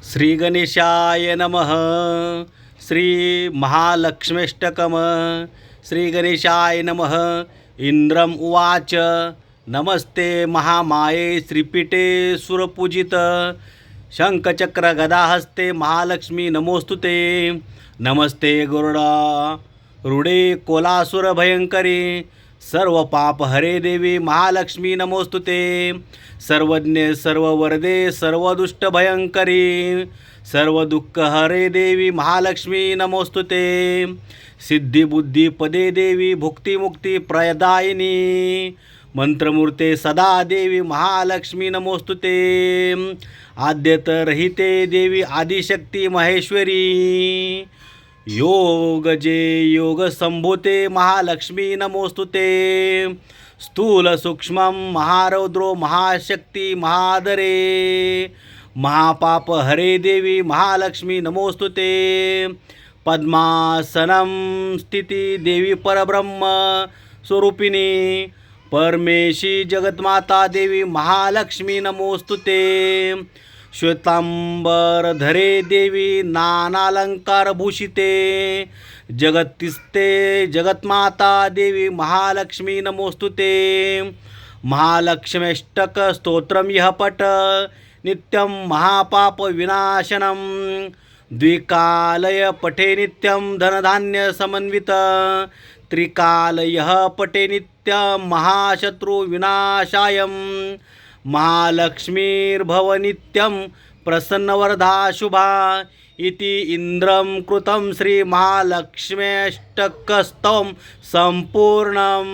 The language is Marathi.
श्री गणेशाय नमः. श्री महालक्ष्मीष्टकम. श्री गणेशाय नमः. इंद्रम उवाच नमस्ते महामाये श्रीपीठे सुरपूजित शंखचक्र गदाहस्ते महालक्ष्मी नमोस्तुते. नमस्ते गरुडा रुडे कोलासुर भयंकरी सर्व पाप हरे देवी महालक्ष्मी नमोस्तुते. सर्वज्ञ सर्ववरदे सर्वदुष्ट भयंकरी सर्व दुःख हरे देवी महालक्ष्मी नमोस्तुते. सिद्धी बुद्धी पदे देवी भुक्तिमुक्ती प्रदायिनी मंत्रमूर्ते सदा देवी महालक्ष्मी नमोस्तुते. आद्यतरहिते देवी आदिशक्ती महेश्वरी योग जे योग संभूते महालक्ष्मी नमोस्तुते. स्थूल सूक्ष्म महारौद्रो महाशक्ती महादरे महापाप हरे देवी महालक्ष्मी नमोस्तुते. पद्मासनं स्थिती देवी परब्रह्म स्वरूपिणी परमेशी जगन्माता देवी महालक्ष्मी नमोस्तुते. श्वेतांबर धरे देवी नानालंकार भूषिते जगत्तिस्ते जगन्माता देवी महालक्ष्मी नमोस्तुते. महालक्ष्मीष्टक स्तोत्रम यः पठ नित्यं महापाप विनाशनम द्विकालय पठे नित्यं धनधान्य समन्वित त्रिकाल यः पठे नित्यं महाशत्रु विनाशायं महालक्ष्मीर्भव नित्यं प्रसन्नवरदा शुभा इति इंद्रं कृतं श्री महालक्ष्मीष्टकस्तवं संपूर्णम्.